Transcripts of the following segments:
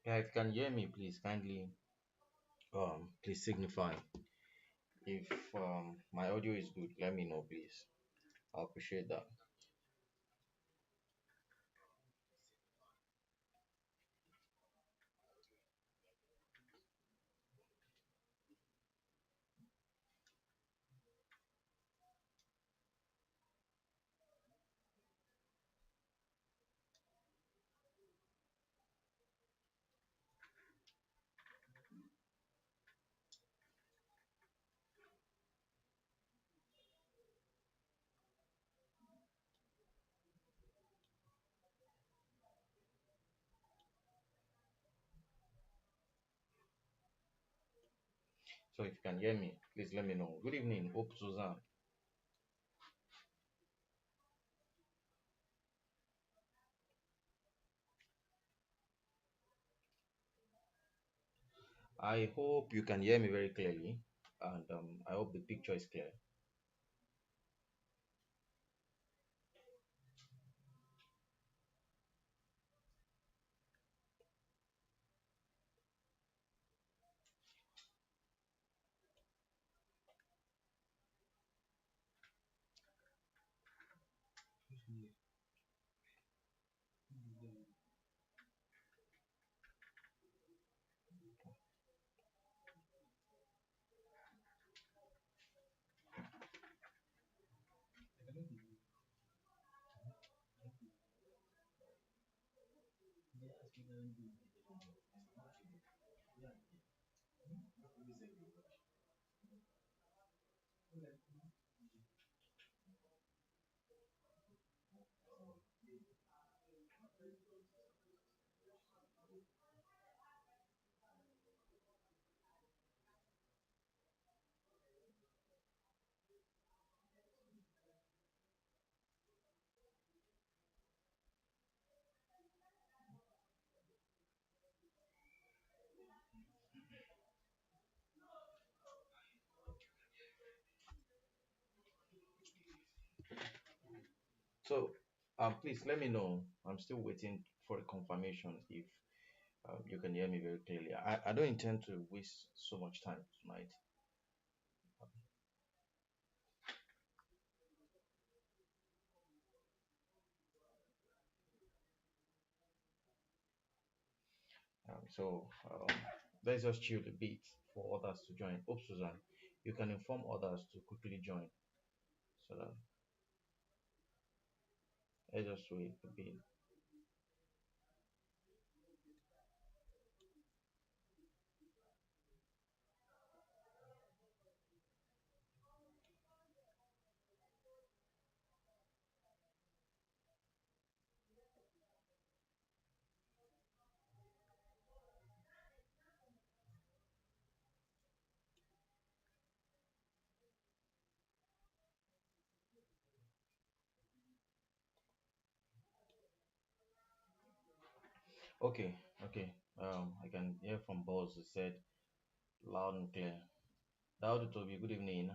Yeah, if you can hear me, please kindly please signify. If my audio is good, let me know, please. I appreciate that. So if you can hear me, please let me know. Good evening, Hope Suzanne. I hope you can hear me very clearly, and I hope the picture is clear. So please let me know. I'm still waiting for a confirmation if you can hear me very clearly. I don't intend to waste so much time tonight. So let's just chill a bit for others to join. Hope Susan, you can inform others to quickly join so that let's just wait a bit. Okay, okay. I can hear from boss. He said loud and clear. Loud to be good evening.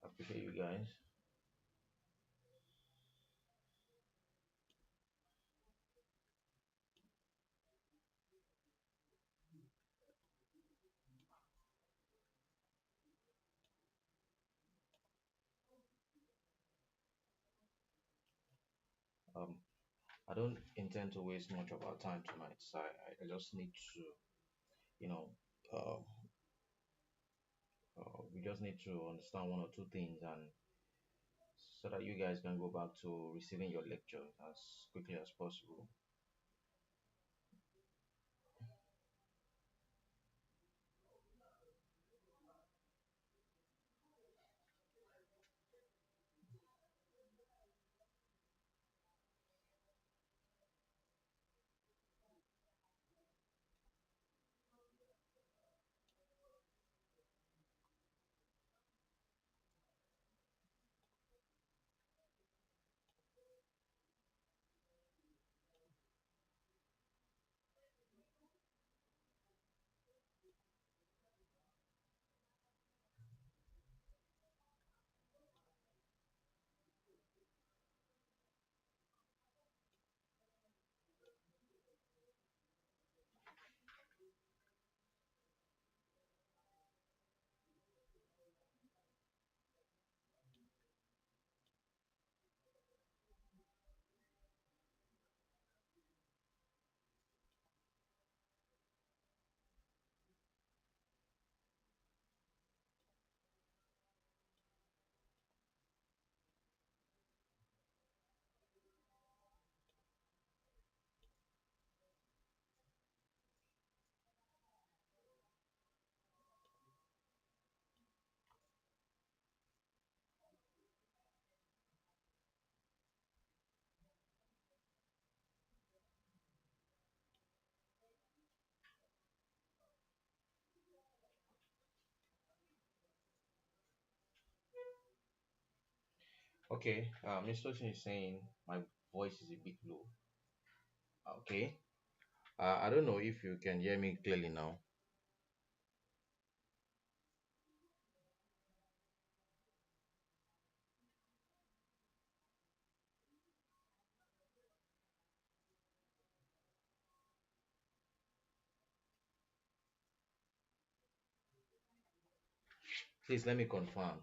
I appreciate you guys. Um, I don't intend to waste much of our time tonight, so I just need to, you know, uh, we just need to understand one or two things, and so that you guys can go back to receiving your lecture as quickly as possible. Okay, Mr. Ocean is saying my voice is a bit low. Okay, I don't know if you can hear me clearly now. Please let me confirm.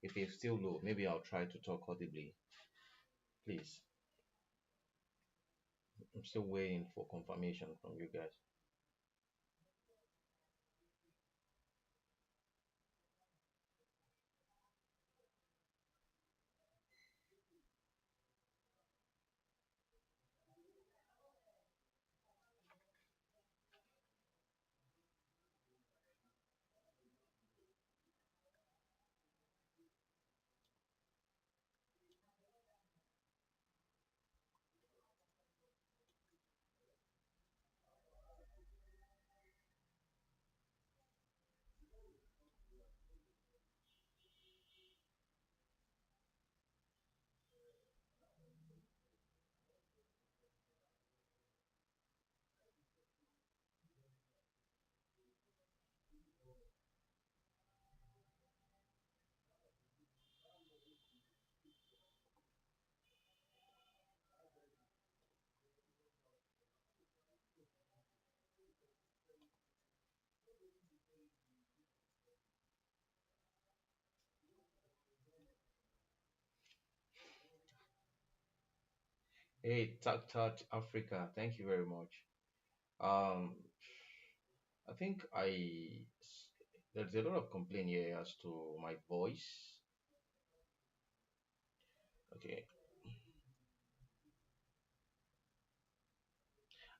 If it's still low, maybe I'll try to talk audibly. Please, I'm still waiting for confirmation from you guys. Hey, Talk Touch Africa, thank you very much. Um, I think there's a lot of complaint here as to my voice. Okay.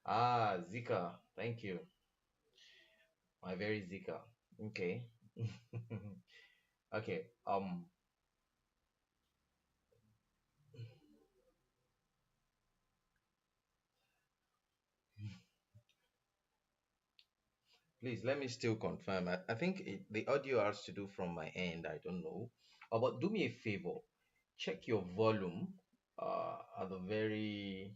Ah, Zika, thank you. My very Zika. Okay. Okay. Please let me still confirm. I think the audio has to do from my end. I don't know. But do me a favor. Check your volume at the very.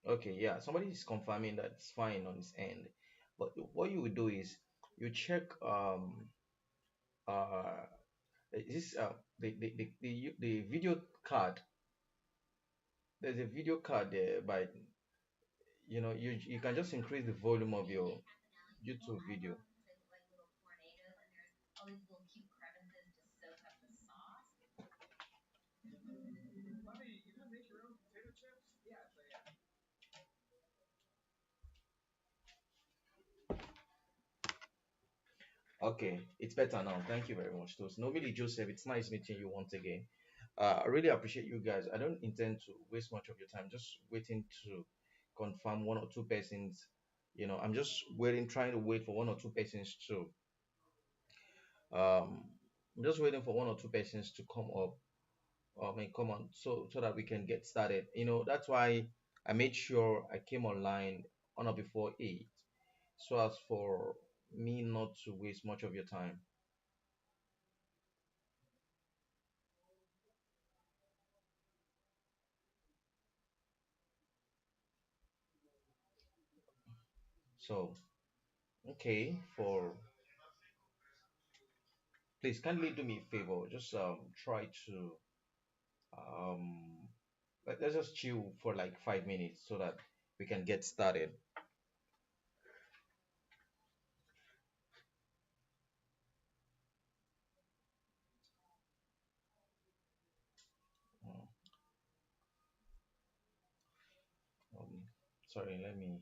Okay, yeah. Somebody is confirming that it's fine on his end. But what you would do is you check uh this the video card. There's a video card there, but you can just increase the volume of your YouTube video. Okay, it's better now. Thank you very much, Toast. Normally, Joseph, it's nice meeting you once again. I really appreciate you guys. I don't intend to waste much of your time. Just waiting to confirm one or two persons. I'm just waiting, trying to wait for one or two persons to. Um, I'm just waiting for one or two persons to come up. I mean, come on, so that we can get started. That's why I made sure I came online on or before 8, so as for me not to waste much of your time. So, okay, please kindly do me a favor. Just try to um let's just chill for like 5 minutes so that we can get started. Um, um, Sorry, let me.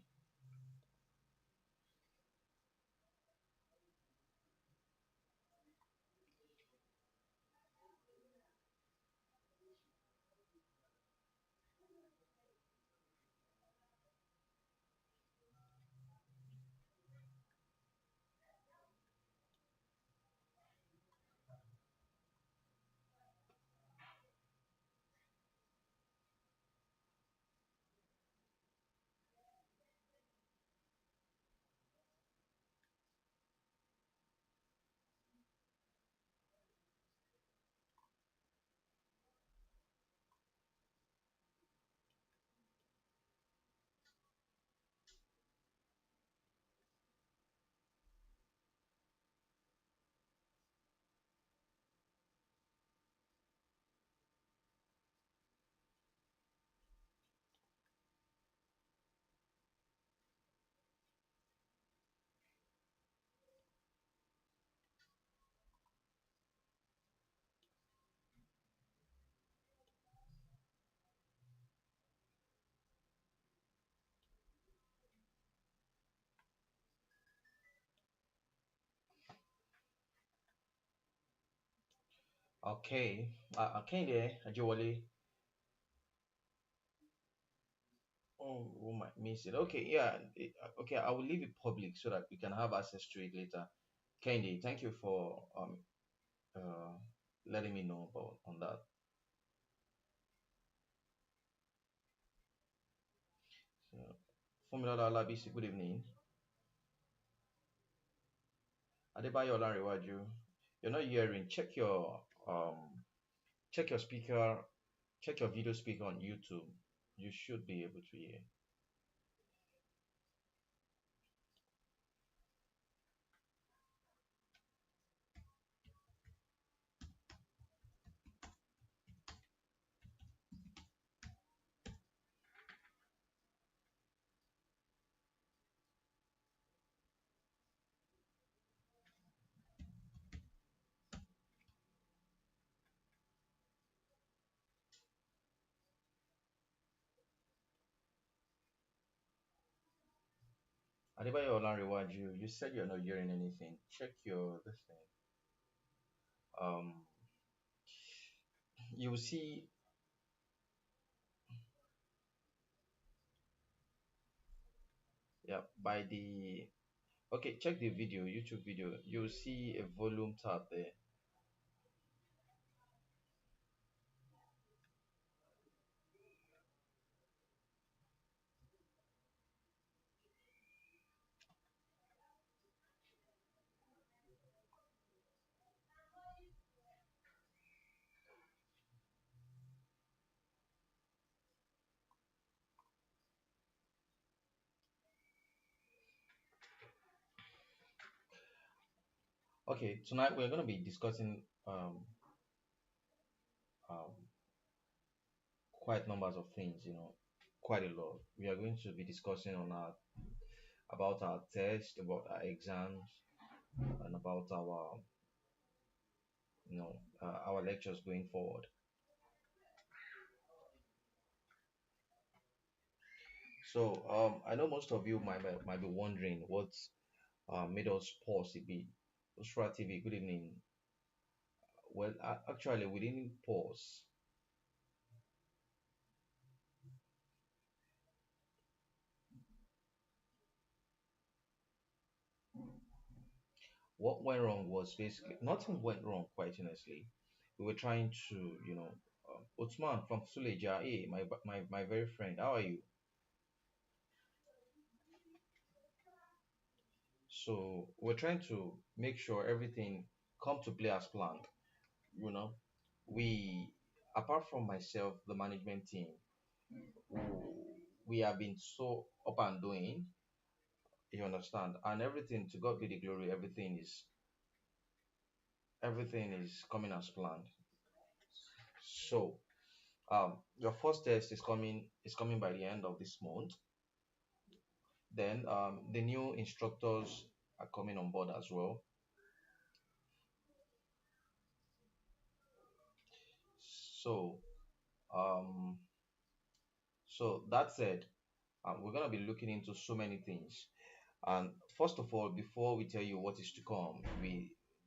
Okay. Okay there, Ajewale. Oh, we might miss it. Okay, yeah. Okay, I will leave it public so that we can have access to it later. Kendi, thank you for uh letting me know about on that. So, Formula Labisi, good evening. Adebayo Olanrewaju, you're not hearing. Check your speaker, check your video speaker on YouTube. You should be able to hear. Adebayo Olanrewaju, you said you're not hearing anything. Check your this thing. Um, you will see. Yeah, by the okay, check the video, YouTube video. You'll see a volume tab there. Okay, tonight we're gonna be discussing um quite numbers of things, quite a lot. We are going to be discussing on our about our test, about our exams, and about our lectures going forward. So I know most of you might be wondering what made us pause a bit. Usra TV, good evening. Well, actually, we didn't pause. What went wrong was basically nothing went wrong, quite honestly. We were trying to, Utman from Suleja, hey, my very friend, how are you? So we're trying to make sure everything come to play as planned. You know, we apart from myself, the management team, we have been so up and doing. You understand, and everything to God be the glory. Everything is coming as planned. So your first test is coming by the end of this month. Then the new instructors are coming on board as well. So um, so that said, we're gonna be looking into so many things. And first of all, before we tell you what is to come,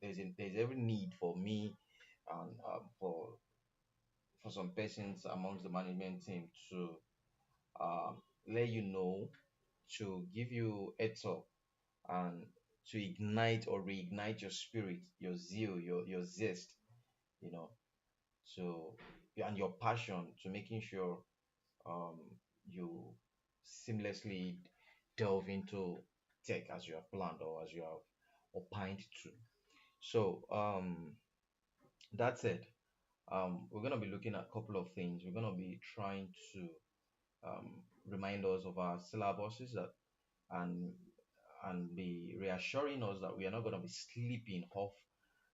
there's every need for me and for some persons amongst the management team to let you know, to give you heads up, and to ignite or reignite your spirit, your zeal, your zest, you know, so and your passion to making sure um, you seamlessly delve into tech as you have planned or as you have opined to. So that said, we're gonna be looking at a couple of things. We're gonna be trying to um, remind us of our syllabuses that and be reassuring us that we are not going to be slipping off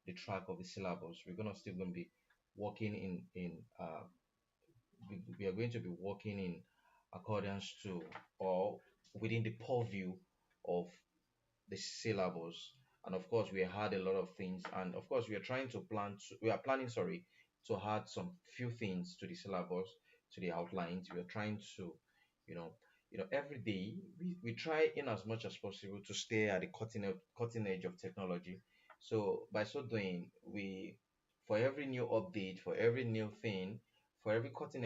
the track of the syllabus. We're going to still going to be working we are going to be working in accordance to or within the purview of the syllabus. And of course, we had a lot of things, and of course, we are planning, sorry, to add some few things to the syllabus, to the outlines. We are trying to, you know, every day we try in as much as possible to stay at the cutting edge of technology. So by so doing, for every new update, for every new thing, for every cutting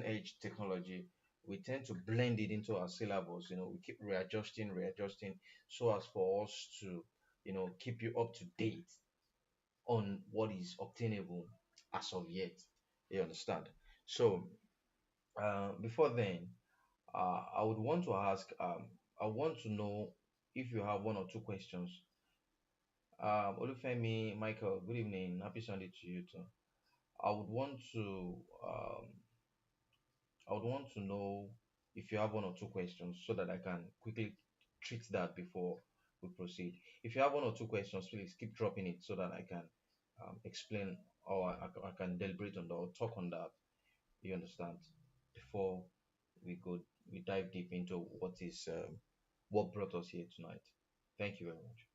edge technology, we tend to blend it into our syllabus. We keep readjusting, readjusting, so as for us to, keep you up to date on what is obtainable as of yet. You understand? So, before then, I would want to ask, I want to know if you have one or two questions. Olufemi, Michael, good evening. Happy Sunday to you too. I would want to, um, I would want to know if you have one or two questions so that I can quickly treat that before we proceed. If you have one or two questions, please keep dropping it so that I can explain, or I can deliberate on that or talk on that. You understand? Before we go, we dive deep into what brought us here tonight. Thank you very much.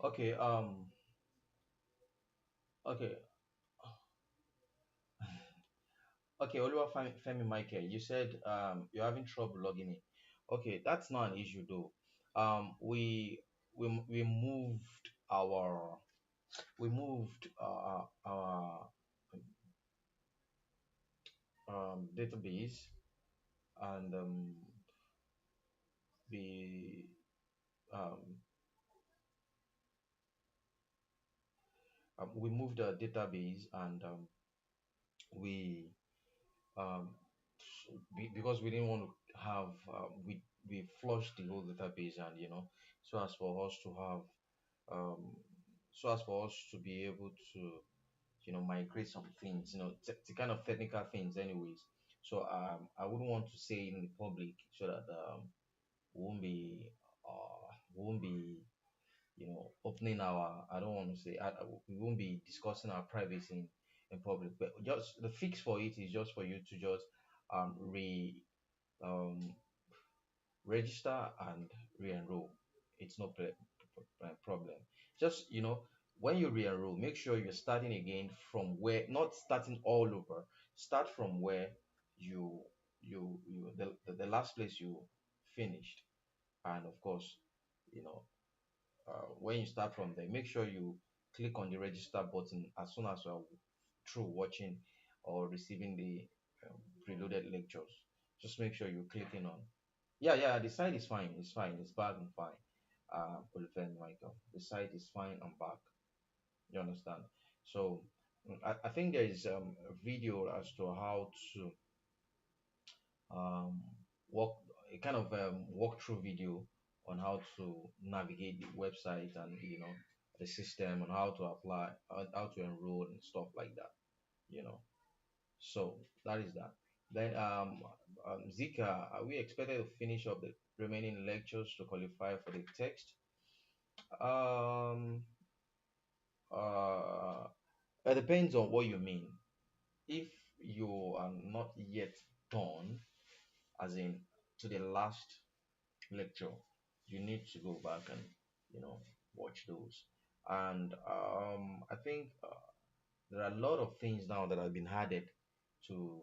Okay. Okay. Okay, Femi Michael, you said you're having trouble logging in. Okay, that's not an issue though. We moved our database, and the um, we moved the database, and we um, because we didn't want to have we flushed the whole database, and so as for us to have um, so as for us to be able to migrate some things, the kind of technical things anyways. So I wouldn't want to say it in the public so that we won't be we won't be opening our, I don't want to say, we won't be discussing our privacy in public. But just the fix for it is just for you to just re um register and re-enroll. It's no problem. Just when you re-enroll, make sure you're starting again from where, not starting all over. Start from where you the last place you finished. And of course, you know when you start from there, make sure you click on the register button as soon as you're through watching or receiving the preloaded lectures. Just make sure you're clicking on. Yeah, yeah, the site is fine. It's fine. It's back and fine. Oliver and Michael, the site is fine and back. You understand? So I think there is a video as to how to um, walk a kind of walkthrough video on how to navigate the website, and the system, and how to apply, how to enroll and stuff like that. You know, so that is that. Then Zika, are we expected to finish up the remaining lectures to qualify for the text? Um, uh, it depends on what you mean. If you are not yet done, as in to the last lecture, you need to go back and watch those. And I think there are a lot of things now that have been added to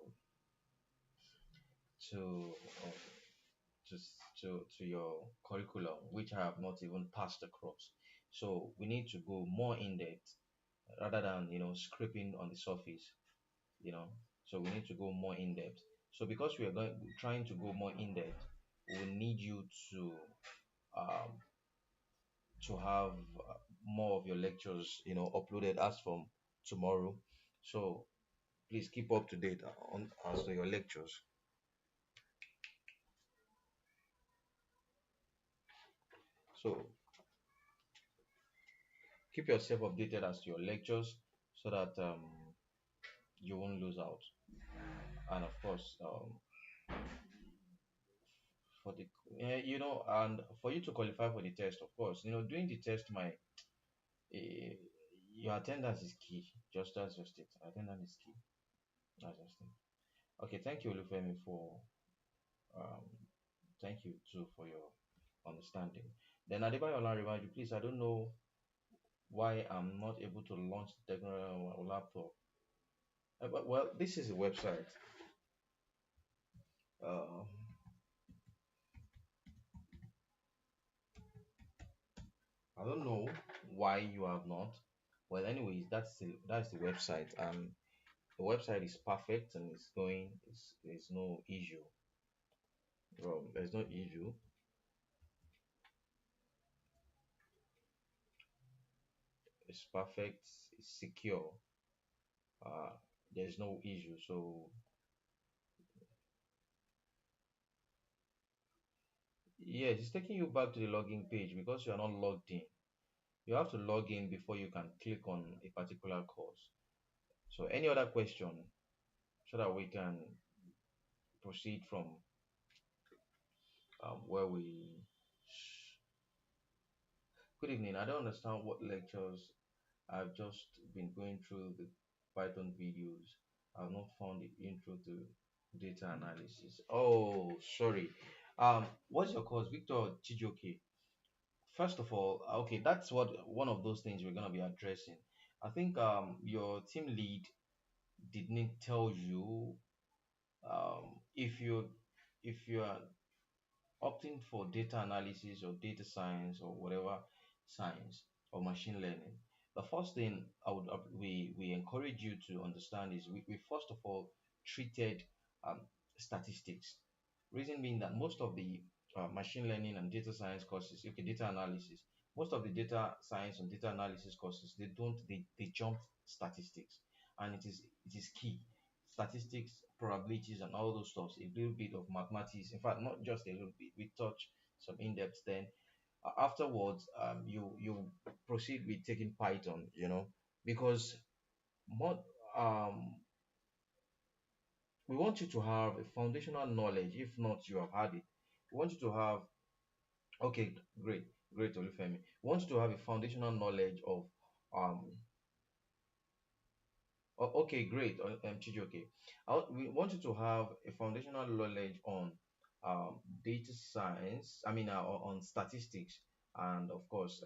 to uh, to your curriculum, which I have not even passed across. So we need to go more in depth rather than scraping on the surface. you know so we need to go more in depth. So because we are trying to go more in depth, we need you um to have more of your lectures uploaded as from tomorrow. So please keep up to date on as to your lectures. So keep yourself updated as to your lectures so that you won't lose out. And of course, for the and for you to qualify for the test, of course, doing the test might eh, your attendance is key. Just as your state, attendance is key. That's just it. Okay, thank you, Olufemi, for um, thank you too for your understanding. Then Adebayo Olanrewaju, please, I don't know why I'm not able to launch the technology on my laptop. Well, this is a website. Uh, I don't know why you have not. Well, anyways, that's the website. The website is perfect and it's going. There's no issue. There's no issue. It's perfect. It's secure. Uh, there's no issue. So yes, it's taking you back to the login page because you are not logged in. You have to log in before you can click on a particular course. So any other question so that we can proceed from where we. Good evening. I don't understand what lectures. I've just been going through the Python videos. I've not found the intro to data analysis. Oh, sorry. What's your course, Victor Chijoke? First of all, okay, that's what one of those things we're gonna be addressing. I think your team lead didn't tell you if you are opting for data analysis or data science or whatever science or machine learning, the first thing we encourage you to understand is we first of all treated um, statistics. Reason being that most of the machine learning and data science courses, okay, data analysis, most of the data science and data analysis courses, they jump statistics, and it is key. Statistics, probabilities, and all those stuffs, a little bit of mathematics. In fact, not just a little bit. We touch some in-depth. Then afterwards, you proceed with taking Python. Because more um we want you to have a foundational knowledge. If not, you have had it. We want you to have okay, great, great, Olufemi. We want you to have a foundational knowledge of um okay, great. Chijioke. We want you to have a foundational knowledge on data science. I mean, on statistics, and of course,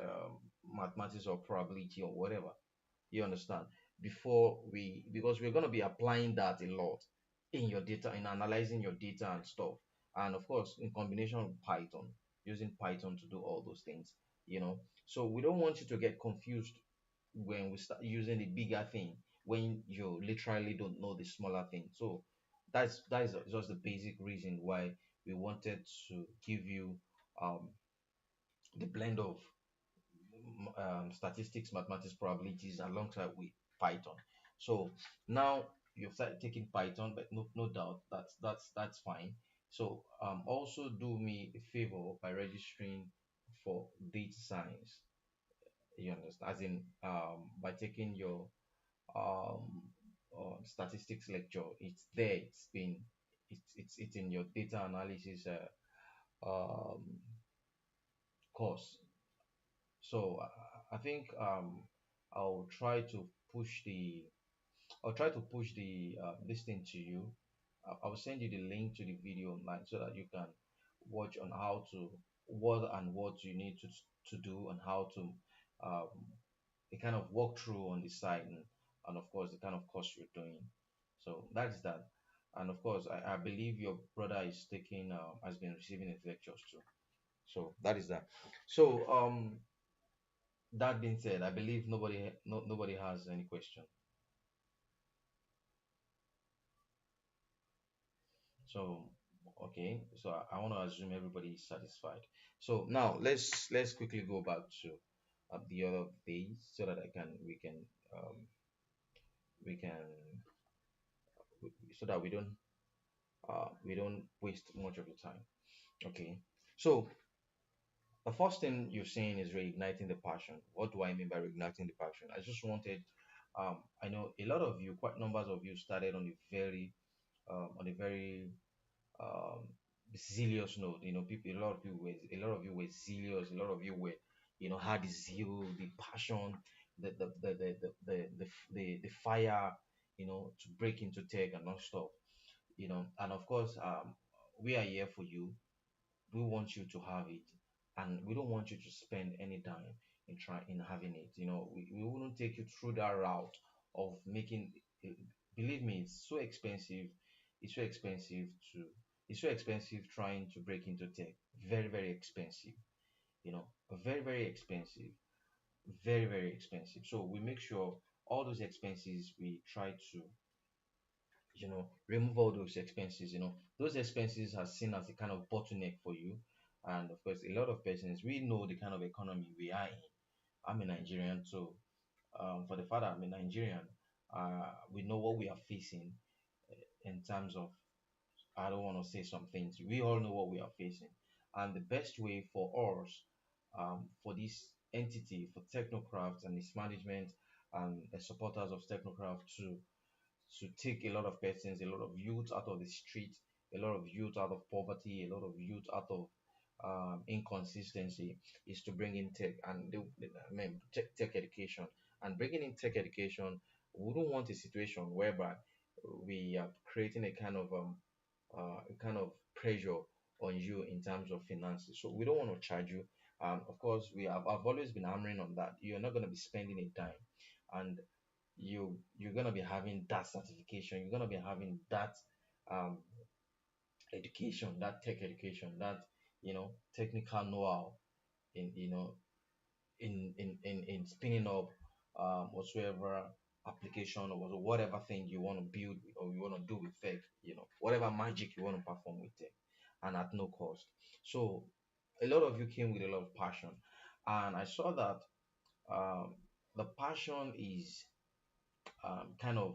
mathematics or probability or whatever. You understand? Because we're going to be applying that a lot in your data, in analyzing your data and stuff, and of course, in combination with Python, using Python to do all those things. So we don't want you to get confused when we start using the bigger thing when you literally don't know the smaller thing. So that is just the basic reason why we wanted to give you um, the blend of statistics, mathematics, probabilities alongside with Python. So now you've started taking Python, but no doubt that's fine. So also do me a favor by registering for data science. You understand? As in by taking your um, statistics lecture. It's there. It's in your data analysis course. So I think I'll try to push the I'll try to push the this thing to you. I'll send you the link to the video online so that you can watch on how to what you need to do and how to um, a kind of walk through on the site, and of course the kind of course you're doing. So that is that. And of course, I believe your brother is taking has been receiving his lectures too. So that is that. So that being said, I believe nobody has any question. So okay, so I want to assume everybody is satisfied. So now let's quickly go back to the other days so that I can um, we can so that we don't waste much of your time. Okay. So the first thing you're saying is reigniting the passion. What do I mean by reigniting the passion? I just wanted, I know a lot of you, quite numbers of you, started on a very um, zealous note. You know, people, a lot of you were zealous. A lot of you were, had the zeal, the passion, the fire, to break into tech and not stop. And of course, we are here for you. We want you to have it, and we don't want you to spend any time in having it. We wouldn't take you through that route of making it. Believe me, it's so expensive to it's so expensive trying to break into tech. Very, very expensive. Very, very expensive. Very, very expensive. So we make sure all those expenses we try to remove all those expenses. Those expenses are seen as a kind of bottleneck for you. And of course, a lot of persons, we know the kind of economy we are in. I'm a Nigerian, so for the fact that I'm a Nigerian, we know what we are facing in terms of, I don't want to say some things. We all know what we are facing. And the best way for us, for this entity, for Technocraft and its management and the supporters of Technocraft to take a lot of persons, a lot of youth out of the street, a lot of youth out of poverty, a lot of youth out of inconsistency, is to bring in tech and I mean, tech education. And bringing in tech education, we don't want a situation whereby we are creating a kind of pressure on you in terms of finances. So we don't want to charge you. Of course, I've always been hammering on that. You're not going to be spending a dime, and you're gonna be having that certification. You're gonna be having that um, education, that tech education, that technical know-how in in spinning up whatsoever application or whatever thing you want to build or you want to do with tech. Whatever magic you want to perform with tech, and at no cost. So a lot of you came with a lot of passion, and I saw that the passion kind of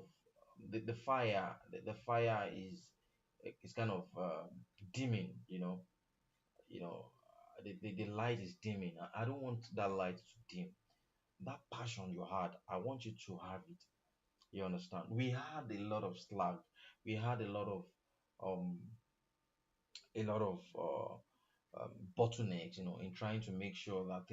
the fire the fire is kind of dimming. The light is dimming. I don't want that light to dim. That passion you had, I want you to have it. You understand? We had a lot of slag. We had um a lot of bottlenecks, in trying to make sure that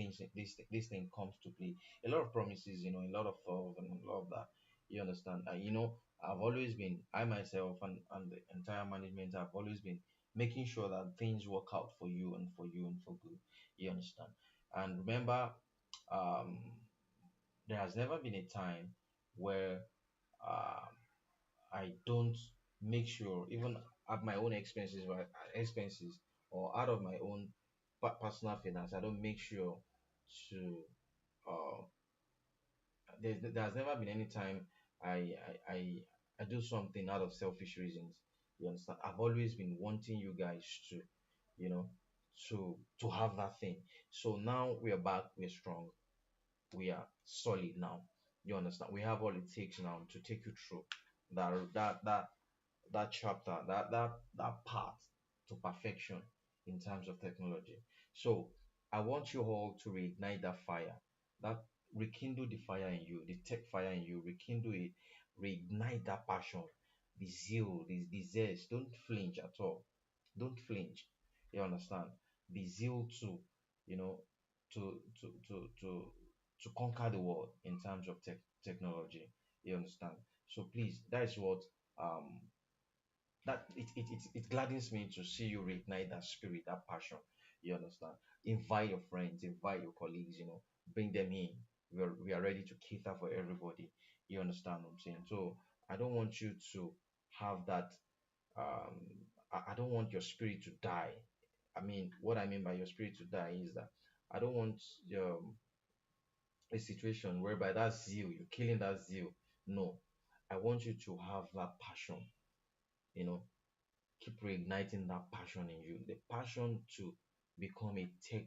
this thing comes to play. A lot of promises, a lot of thought and a lot of that. You understand? I've always been, I myself and the entire management have always been making sure that things work out for you and for you and for good. You understand? And remember, um, there has never been a time where uh, I don't make sure, even at my own expenses, right, expenses, or out of my own personal finance, I don't make sure to. Uh, there's never been any time I, I I I do something out of selfish reasons. You understand? I've always been wanting you guys to, you know, to have that thing. So now we are back. We're strong. We are solid now. You understand? We have all it takes now to take you through that chapter, that path to perfection in terms of technology. So I want you all to reignite that fire, that rekindle the fire in you, the tech fire in you, rekindle it, reignite that passion, the zeal, the zest. Don't flinch at all. Don't flinch. You understand? The zeal to, you know, to to to to to conquer the world in terms of technology. You understand? So please, that is what um that it gladdens me to see you reignite that spirit, that passion. You understand? Invite your friends, invite your colleagues, bring them in. We are ready to cater for everybody. You understand what I'm saying? So I don't want you to have that. um, I don't want your spirit to die. I mean, what I mean by your spirit to die is that I don't want a situation whereby that zeal, you're killing that zeal. No, I want you to have that passion, you know, keep reigniting that passion in you, the passion to become a tech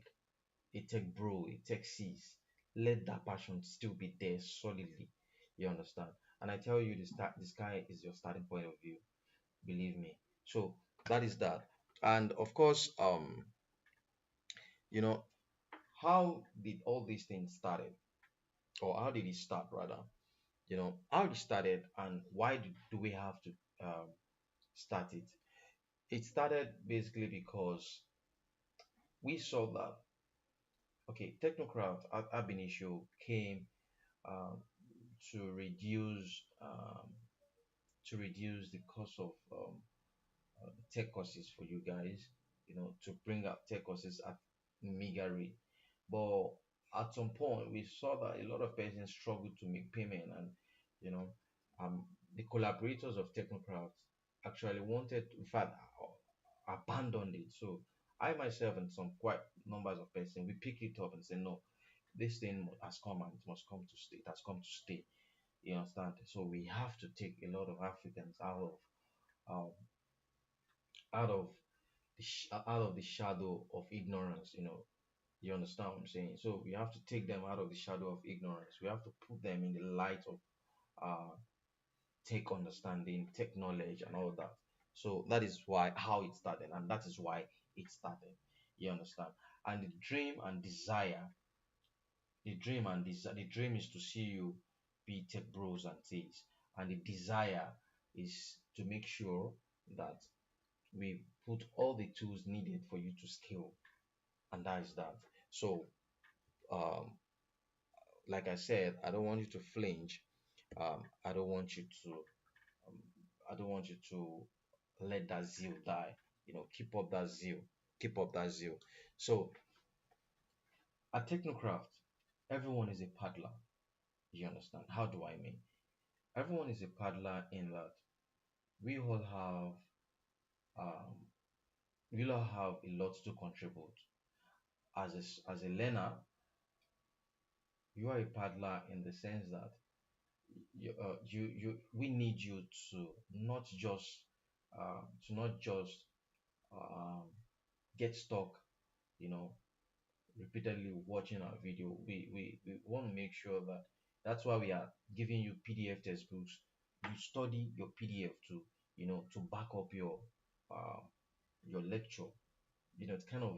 bro, a tech sis. Let that passion still be there solidly. You understand? And I tell you, the sky is your starting point of view. Believe me. So that is that. And of course, you know, how did all these things started, or how did it start rather? How it started and why do we have to start it? It started basically because we saw that okay, technocraft ab initio came um, to reduce the cost of tech courses for you guys, to bring up tech courses at meager rate. But at some point, we saw that a lot of persons struggled to make payment, and you know, um, the collaborators of Technocraft actually wanted, in fact, abandoned it. So I myself and some quite numbers of persons, we picked it up and said, no, this thing has come and it must come to stay. It has come to stay. You understand? So we have to take a lot of Africans um, out of out of the shadow of ignorance. You understand what I'm saying? So we have to take them out of the shadow of ignorance. We have to put them in the light of uh, tech understanding, tech knowledge, and all that. So that is why how it started, and that is why it started. You understand? And the dream is to see you be tech bros and things, and the desire is to make sure that we put all the tools needed for you to scale, and that is that. So um, like I said, I don't want you to flinch. I don't want you to. Um, I don't want you to let that zeal die. Keep up that zeal. Keep up that zeal. So at Technocraft, everyone is a paddler. You understand? How do I mean? Everyone is a paddler in that we all have um, we all have a lot to contribute. As a learner, you are a paddler in the sense that we need you to not just to not just um, get stuck, you know, repeatedly watching our video. We want to make sure that that's why we are giving you PDF textbooks. You study your PDF to back up uh, your lecture. It's kind of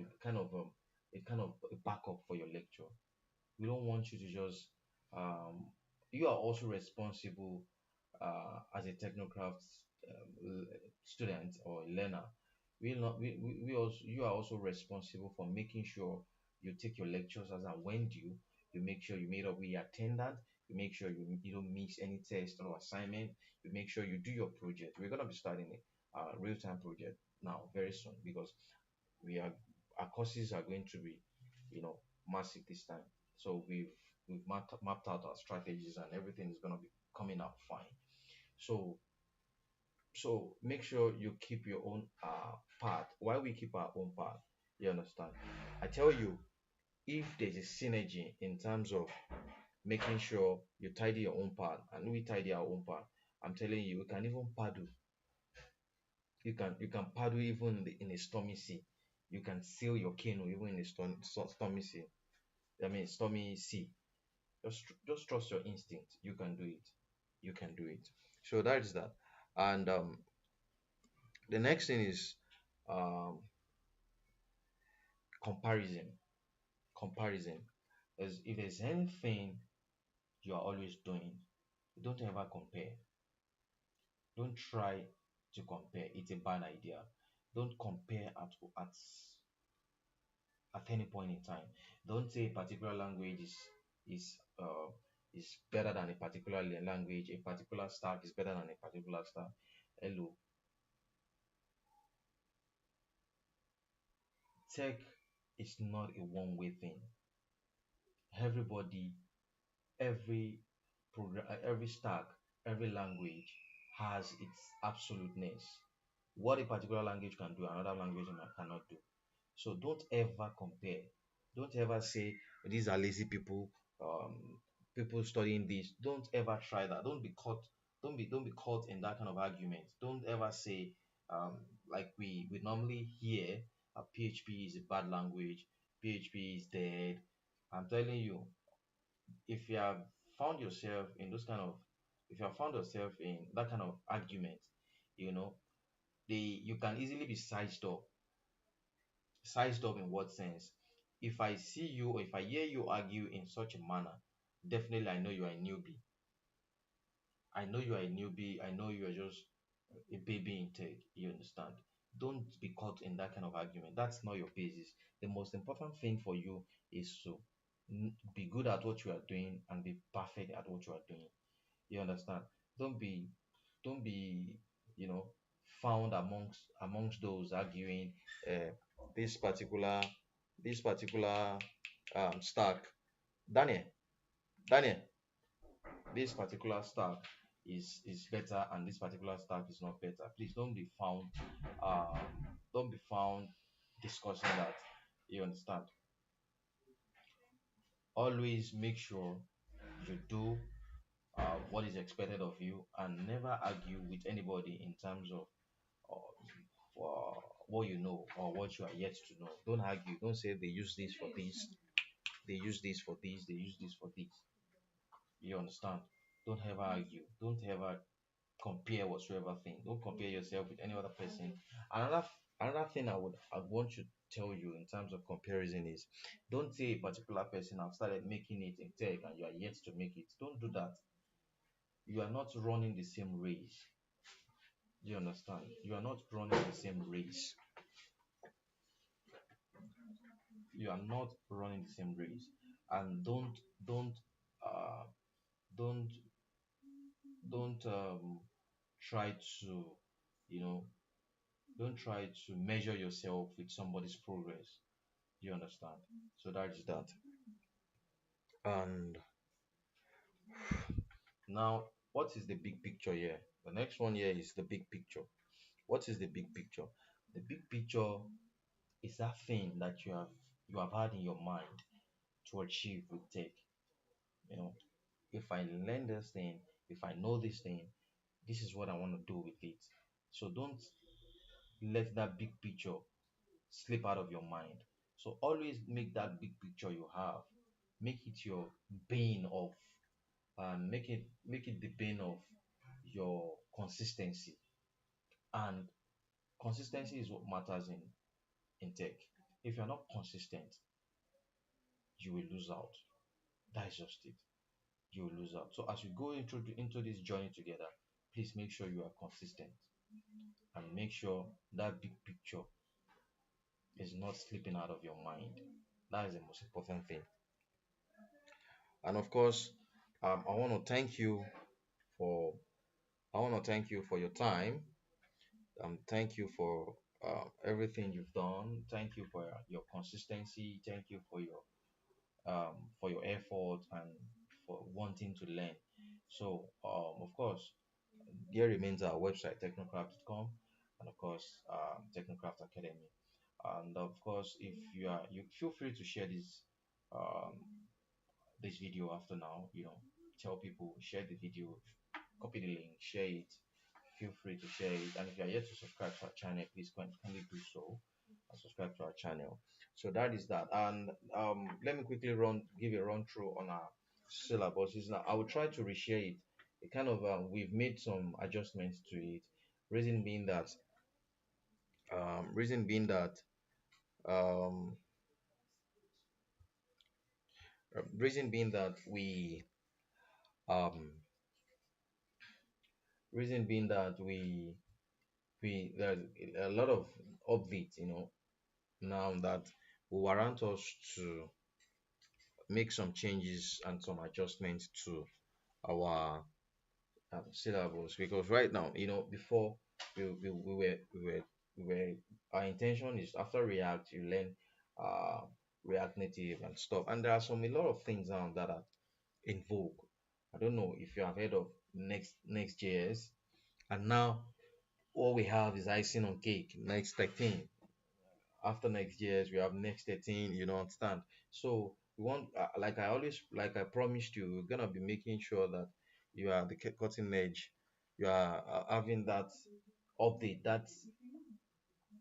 a backup for your lecture. We don't want you to just um, you are also responsible as a technocraft student or learner. We also you are also responsible for making sure you take your lectures as and when due. You make sure you meet up with your attendant. You make sure you don't miss any test or assignment. You make sure you do your project. We're gonna be starting a real-time project now very soon because we are our courses are going to be massive this time. So we've mapped out our strategies and everything is going to be coming out fine. So so make sure you keep your own part. Why we keep our own part? You understand? I tell you, if there's a synergy in terms of making sure you tidy your own part and we tidy our own part, I'm telling you, we can even paddle. You can paddle even in a stormy sea. You can sail your canoe even in a stormy sea. I mean stormy sea. Just trust your instinct. You can do it. You can do it. So that is that. And the next thing is um, comparison. Comparison. As if there's anything you are always doing, don't ever compare. Don't try to compare. It's a bad idea. Don't compare at any point in time. Don't say a particular language is uh, is better than a particular language. A particular stack is better than a particular stack. Hello, tech is not a one-way thing. Everybody, every program, every stack, every language has its absoluteness. what a particular language can do, another language cannot do. So don't ever compare. Don't ever say these are lazy people. People studying this. Don't ever try that. Don't be caught. Don't be caught in that kind of argument. Don't ever say um, like we normally hear PHP is a bad language. PHP is dead. I'm telling you, if you have found yourself in those kind of if you have found yourself in that kind of argument, you know, you can easily be sized up in what sense? If I see you or if I hear you argue in such a manner, definitely I know you are a newbie. I know you are a newbie. I know you are just a baby in tech. You understand? Don't be caught in that kind of argument. That's not your basis. The most important thing for you is to be good at what you are doing and be perfect at what you are doing. You understand? Don't be, don't be, you know, found amongst those arguing uh, this particular this particular stack. Daniel, Daniel, this particular stack is better and this particular stack is not better. Please um, don't be found discussing that. You understand? Always make sure you do what is expected of you and never argue with anybody in terms of what you know or what you are yet to know. Don't argue. Don't say they use this for this, they use this for this, they use this for this. You understand? Don't ever argue. Don't ever compare whatsoever thing. Don't compare yourself with any other person. Another another thing I want to tell you in terms of comparison is don't say a particular person have started making it in tech and you are yet to make it. Don't do that. You are not running the same race. Do you understand? You are not running the same race. You are not running the same race. And don't uh don't don't try to you know don't try to measure yourself with somebody's progress. You understand? So that is that. And now, what is the big picture here? The next one here is the big picture. What is the big picture? The big picture is that thing that you have had in your mind to achieve with tech. You know, if I learn this thing, if I know this thing, this is what I want to do with it. So don't let that big picture slip out of your mind. So always make that big picture you have, make it your bane of, make it the bane of your consistency. And consistency is what matters in tech. If you're not consistent, you will lose out. That's just it. You will lose out. So as you go into this journey together, please make sure you are consistent and make sure that big picture is not slipping out of your mind. That is the most important thing. And of course, I want to thank you for your time. Thank you for everything you've done. Thank you for your consistency. Thank you for your effort and for wanting to learn. So, of course, there remains our website technocraft.com and of course Technocraft Academy. And of course, if you feel free to share um, this video after now. Tell people, share the video, copy the link, share it. Feel free to share it. And if you are yet to subscribe to our channel, please kindly do so and subscribe to our channel. So that is that. And let me quickly give a run through on our syllabuses. Now I will try to reshare it. It kind of we've made some adjustments to it. Reason being that reason being that um, reason being that um, we there's a lot of updates, now that will warrant us to make some changes and some adjustments to our syllables, because right now, before we were our intention is after React you learn uh React Native and stuff, and there are a lot of things now that are in vogue. I don't know if you have heard of Next.js, and now what we have is icing on cake. Next 13. After next years, we have next 13. You know, understand? So we want, like I promised you, we're gonna be making sure that you are the cutting edge. You are having that update. That's,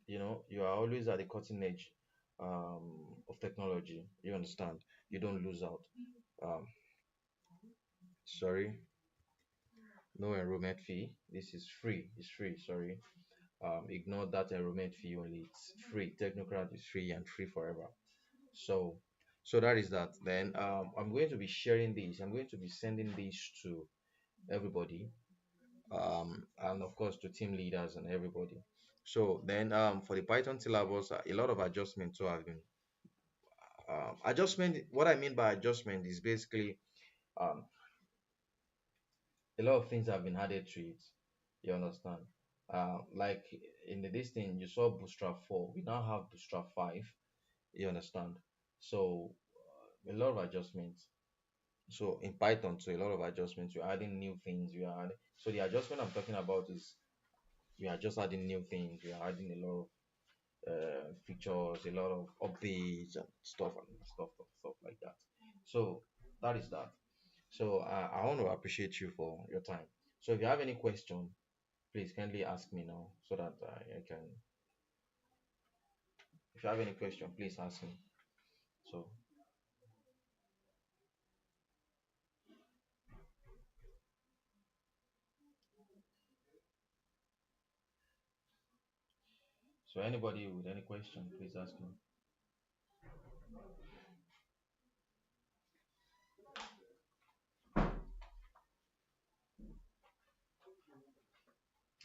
you are always at the cutting edge of technology. You understand? You don't lose out. Um, sorry, no enrollment fee. This is free. It's free. Sorry. Ignore that enrollment fee only. It's free. Technocrat is free and free forever. So, so that is that. Then I'm going to be sharing this. I'm going to be sending this to everybody, and of course to team leaders and everybody. So then, for the Python syllabus, a lot of adjustments have been adjustment. What I mean by adjustment is basically um, a lot of things have been added to it. You understand? Like in this thing, you saw Bootstrap 4. We now have Bootstrap 5. You understand? So a lot of adjustments. So in Python, so a lot of adjustments. You're adding new things. So the adjustment I'm talking about is we are just adding new things. We are adding a lot of features, a lot of updates and stuff like that. So that is that. So I want to appreciate you for your time. So if you have any question, please kindly ask me now so that I can. If you have any question, please ask me. So so anybody with any question, please ask me.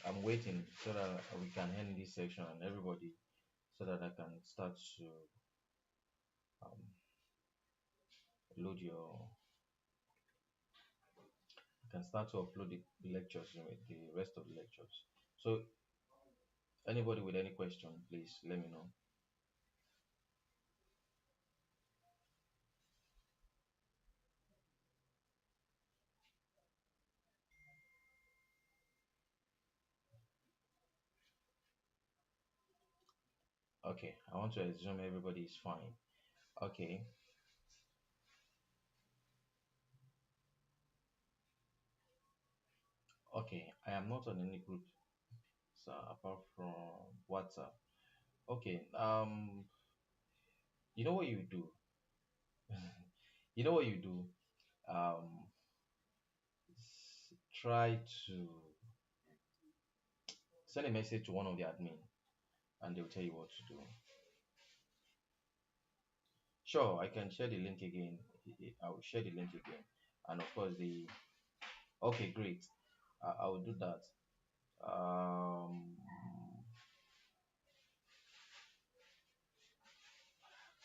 I'm waiting so that we can end this section and everybody so that I can start to um, load your. I can start to upload the lectures, the rest of the lectures. So anybody with any question, please let me know. Okay, I want to assume everybody is fine. Okay, okay. I am not on any group, so apart from WhatsApp. Okay. You know what you do? You know what you do? Um, Try to send a message to one of the admin, and they'll tell you what to do. Sure, I can share the link again. I will share the link again, and of course the. Okay, great. I will do that. Um,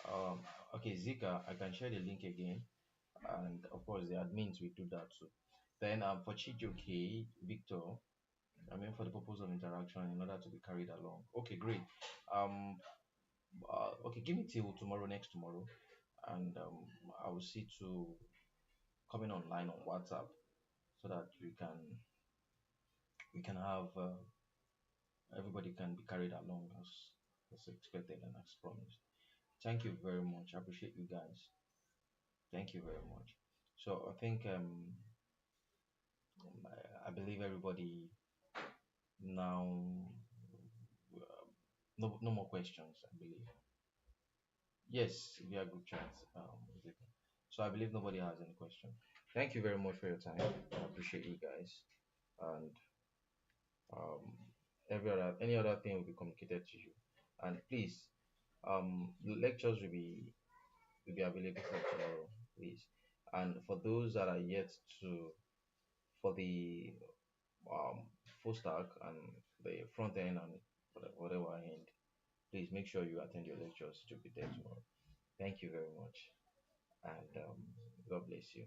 um, okay, Zika, I can share the link again, and of course the admins will do that too. Then for Chijoke, Victor, I mean for the purpose of interaction in order to be carried along. Okay, great. Um, okay, give me till tomorrow, next tomorrow, and I will see to coming online on WhatsApp so that we can have everybody can be carried along as expected and as promised. Thank you very much. I appreciate you guys. Thank you very much. So I think I believe everybody now. No more questions. I believe. Yes, we are group chats. So I believe nobody has any question. Thank you very much for your time. I appreciate you guys. And um, any other thing will be communicated to you. And please, the lectures will be available from tomorrow, please. And for those that are yet to, for the um, full stack and the front end and whatever end, please make sure you attend your lectures to be there tomorrow. Thank you very much, and God bless you.